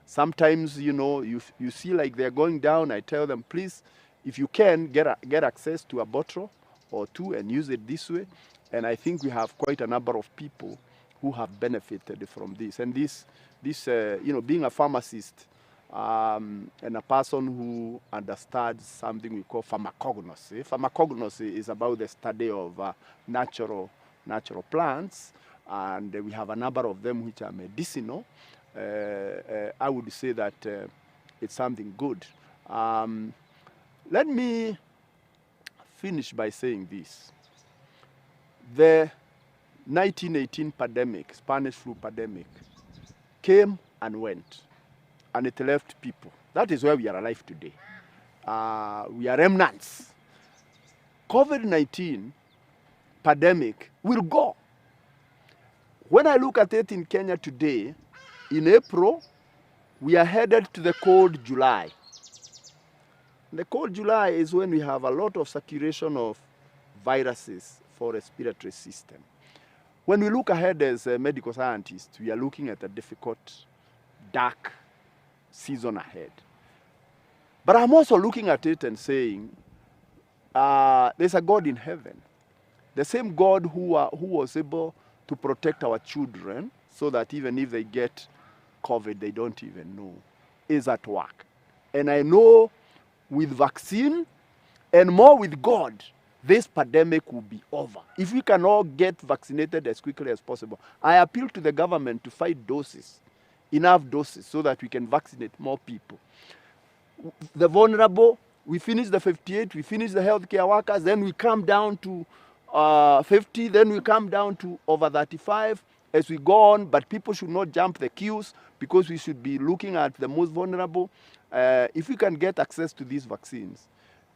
Sometimes, you see like they're going down. I tell them, please, if you can, get access to a bottle or 2 and use it this way. And I think we have quite a number of people who have benefited from this. And this being a pharmacist and a person who understands something we call pharmacognosy. Pharmacognosy is about the study of natural plants, and we have a number of them which are medicinal. I would say that it's something good. Let me finish by saying this. The 1918 pandemic, Spanish flu pandemic, came and went, and it left people. That is why we are alive today. We are remnants. COVID-19 pandemic will go. When I look at it in Kenya today, in April, we are headed to the cold July. The cold July is when we have a lot of circulation of viruses for respiratory system. When we look ahead as medical scientists, we are looking at a difficult, dark season ahead. But I'm also looking at it and saying, there's a God in heaven. The same God who was able to protect our children so that even if they get COVID, they don't even know, is at work. And I know with vaccine and more with God, this pandemic will be over. If we can all get vaccinated as quickly as possible, I appeal to the government to find doses, enough doses, so that we can vaccinate more people. The vulnerable, we finish the 58, we finish the healthcare workers, then we come down to 50, then we come down to over 35 as we go on, but people should not jump the queues because we should be looking at the most vulnerable. If we can get access to these vaccines,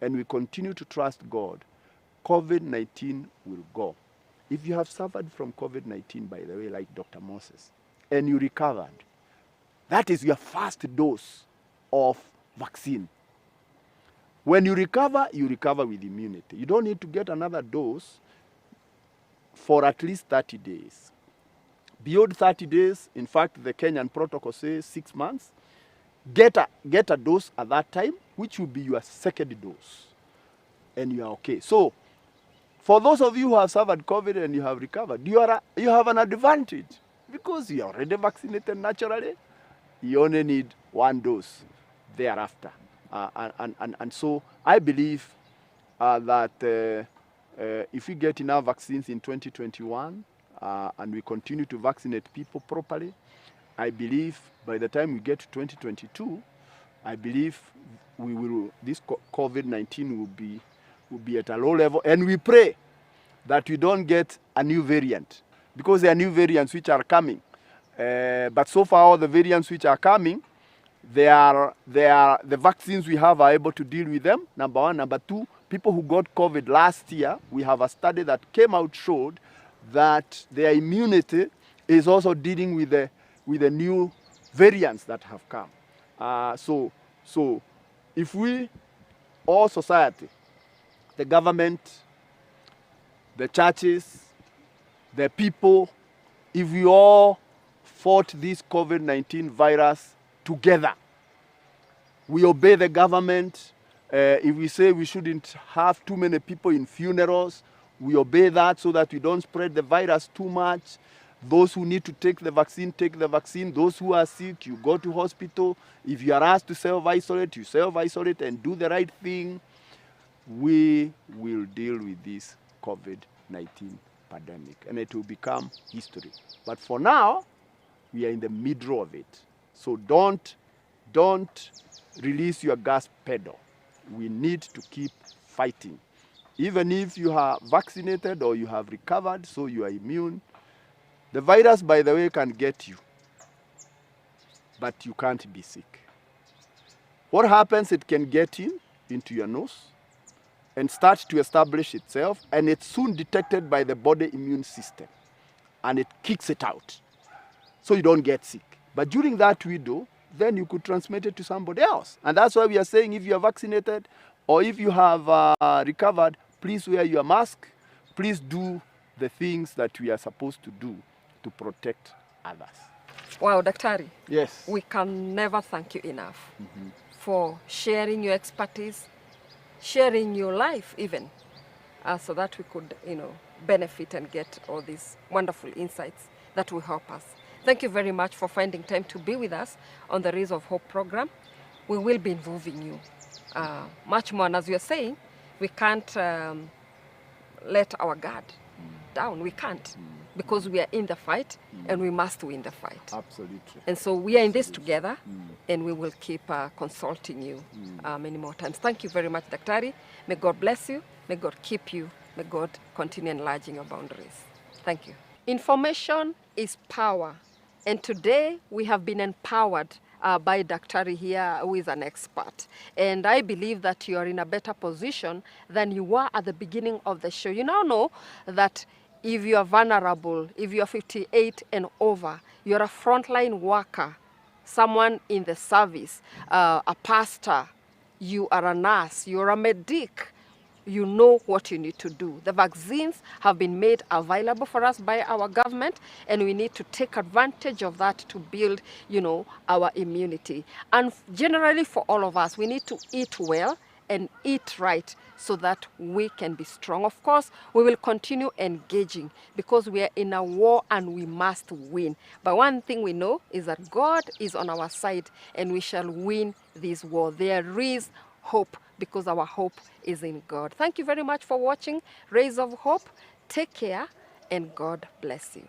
and we continue to trust God, COVID-19 will go. If you have suffered from COVID-19, by the way, like Dr. Moses, and you recovered, that is your first dose of vaccine. When you recover with immunity. You don't need to get another dose for at least 30 days. Beyond 30 days, in fact, the Kenyan protocol says 6 months, get a dose at that time, which will be your second dose, and you are okay. So, for those of you who have suffered COVID and you have recovered, you have an advantage because you are already vaccinated naturally. You only need one dose thereafter. And so I believe that if we get enough vaccines in 2021 and we continue to vaccinate people properly, I believe by the time we get to 2022, I believe this COVID-19 will be at a low level, and we pray that we don't get a new variant, because there are new variants which are coming. But so far, all the variants which are coming, the vaccines we have are able to deal with them, number one. Number two, people who got COVID last year, we have a study that came out showed that their immunity is also dealing with the new variants that have come. So if we, all society, the government, the churches, the people, if we all fought this COVID-19 virus together, we obey the government. If we say we shouldn't have too many people in funerals, we obey that so that we don't spread the virus too much. Those who need to take the vaccine, take the vaccine. Those who are sick, you go to hospital. If you are asked to self-isolate, you self-isolate and do the right thing. We will deal with this COVID-19 pandemic, and it will become history. But for now, we are in the middle of it. So don't release your gas pedal. We need to keep fighting. Even if you are vaccinated or you have recovered, so you are immune, the virus, by the way, can get you, but you can't be sick. What happens, it can get into your nose and start to establish itself, and it's soon detected by the body immune system, and it kicks it out, so you don't get sick. But during that window, then you could transmit it to somebody else. And that's why we are saying if you are vaccinated or if you have recovered, please wear your mask. Please do the things that we are supposed to do to protect others. Wow, Daktari. Yes. We can never thank you enough for sharing your expertise, sharing your life even, so that we could, benefit and get all these wonderful insights that will help us. Thank you very much for finding time to be with us on the Rays of Hope program. We will be involving you much more. And as you're saying, we can't let our guard down. We can't, because we are in the fight and we must win the fight. Absolutely. And so we are in this together, and we will keep consulting you many more times. Thank you very much, Daktari. May God bless you. May God keep you. May God continue enlarging your boundaries. Thank you. Information is power. And today we have been empowered by Daktari here, who is an expert. And I believe that you are in a better position than you were at the beginning of the show. You now know that if you are vulnerable, if you are 58 and over, you're a frontline worker, someone in the service, a pastor, you are a nurse, you're a medic, you know what you need to do. The vaccines have been made available for us by our government, and we need to take advantage of that to build, our immunity. And generally for all of us, we need to eat well and eat right so that we can be strong. Of course, we will continue engaging because we are in a war and we must win. But one thing we know is that God is on our side and we shall win this war. There is hope because our hope is in God. Thank you very much for watching Rays of Hope. Take care and God bless you.